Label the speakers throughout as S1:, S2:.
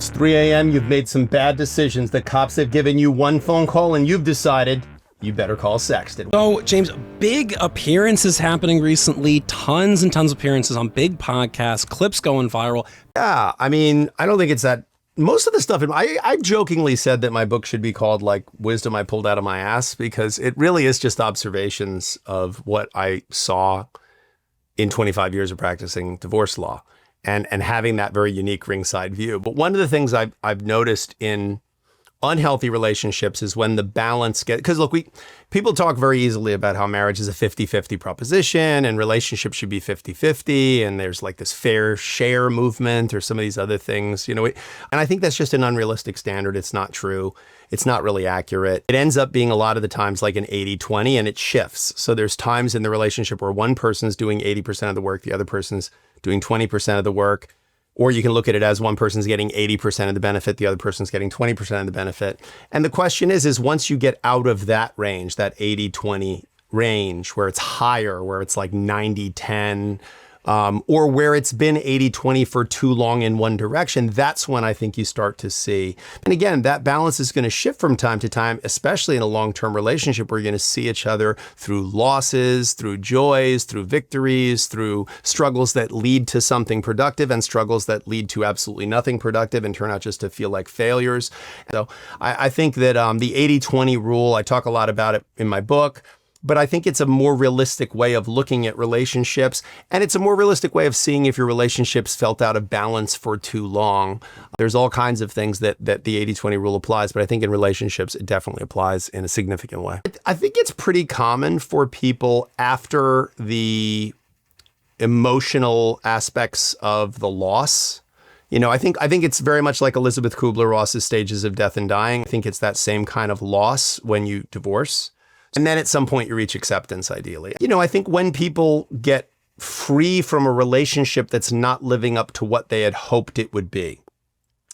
S1: It's 3 a.m. You've made some bad decisions. The cops have given you one phone call and you've decided you better call Sexton.
S2: So, James, big appearances happening recently, tons and tons of appearances on big podcasts, clips going viral.
S1: Yeah, I mean, I don't think it's that. Most of the stuff, I jokingly said that my book should be called like Wisdom I Pulled Out of My Ass, because it really is just observations of what I saw in 25 years of practicing divorce law and having that very unique ringside view. But one of the things I've noticed in unhealthy relationships is when the balance because look, people talk very easily about how marriage is a 50-50 proposition and relationships should be 50-50 and there's like this fair share movement or some of these other things, and I think that's just an unrealistic standard. It's not true. It's not really accurate. It ends up being a lot of the times like an 80-20 and it shifts. So there's times in the relationship where one person's doing 80% of the work, the other person's doing 20% of the work. Or you can look at it as one person's getting 80% of the benefit, the other person's getting 20% of the benefit. And the question is once you get out of that range, that 80-20 range, where it's higher, where it's like 90-10, or where it's been 80-20 for too long in one direction, that's when I think you start to see. And again, that balance is going to shift from time to time, especially in a long-term relationship where you're going to see each other through losses, through joys, through victories, through struggles that lead to something productive and struggles that lead to absolutely nothing productive and turn out just to feel like failures. So I think that the 80-20 rule, I talk a lot about it in my book, but I think it's a more realistic way of looking at relationships. And it's a more realistic way of seeing if your relationships felt out of balance for too long. There's all kinds of things that the 80-20 rule applies, but I think in relationships, it definitely applies in a significant way. I think it's pretty common for people after the emotional aspects of the loss. I think it's very much like Elizabeth Kubler-Ross's Stages of Death and Dying. I think it's that same kind of loss when you divorce. And then at some point you reach acceptance, ideally. I think when people get free from a relationship that's not living up to what they had hoped it would be,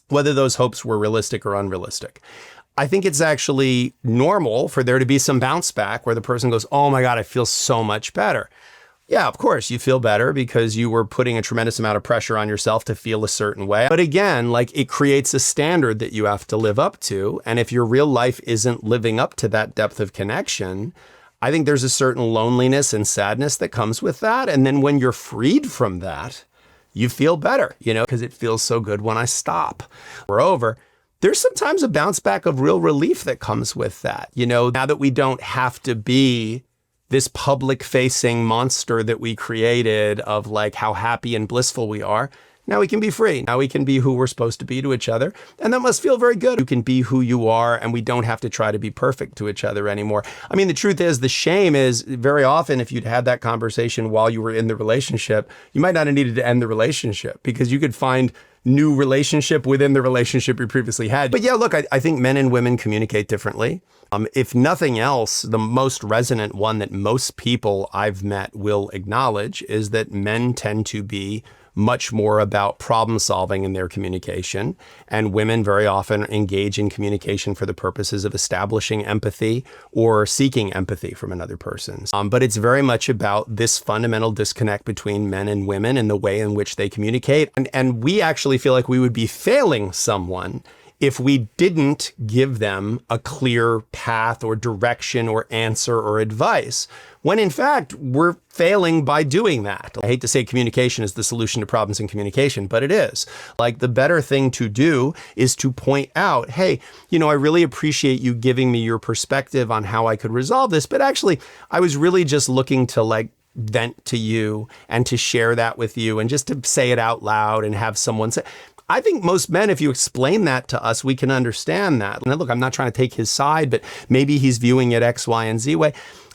S1: whether those hopes were realistic or unrealistic, I think it's actually normal for there to be some bounce back where the person goes, oh my God, I feel so much better. Yeah, of course, you feel better because you were putting a tremendous amount of pressure on yourself to feel a certain way. But again, it creates a standard that you have to live up to. And if your real life isn't living up to that depth of connection, I think there's a certain loneliness and sadness that comes with that. And then when you're freed from that, you feel better, because it feels so good when I stop. Moreover, there's sometimes a bounce back of real relief that comes with that. Now that we don't have to be this public-facing monster that we created of how happy and blissful we are. Now we can be free. Now we can be who we're supposed to be to each other. And that must feel very good. You can be who you are, and we don't have to try to be perfect to each other anymore. I mean, the truth is, the shame is very often if you'd had that conversation while you were in the relationship, you might not have needed to end the relationship because you could find new relationship within the relationship you previously had. But yeah, look, I think men and women communicate differently. If nothing else, the most resonant one that most people I've met will acknowledge is that men tend to be much more about problem solving in their communication, and women very often engage in communication for the purposes of establishing empathy or seeking empathy from another person. But it's very much about this fundamental disconnect between men and women and the way in which they communicate. And we actually feel like we would be failing someone if we didn't give them a clear path or direction or answer or advice, when in fact, we're failing by doing that. I hate to say communication is the solution to problems in communication, but it is. The better thing to do is to point out, hey, I really appreciate you giving me your perspective on how I could resolve this, but actually, I was really just looking to vent to you and to share that with you and just to say it out loud and have someone say. I think most men, if you explain that to us, we can understand that. Now, look, I'm not trying to take his side, but maybe he's viewing it X, Y, and Z way.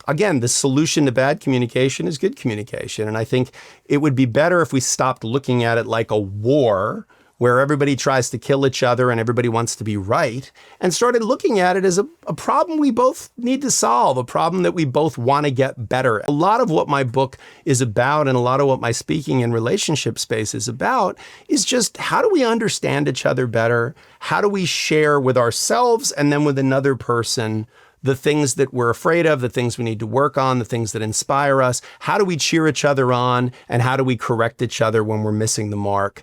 S1: Again, the solution to bad communication is good communication. And I think it would be better if we stopped looking at it like a war where everybody tries to kill each other and everybody wants to be right, and started looking at it as a problem we both need to solve, a problem that we both want to get better. A lot of what my book is about and a lot of what my speaking in relationship space is about is just how do we understand each other better? How do we share with ourselves and then with another person the things that we're afraid of, the things we need to work on, the things that inspire us? How do we cheer each other on? And how do we correct each other when we're missing the mark?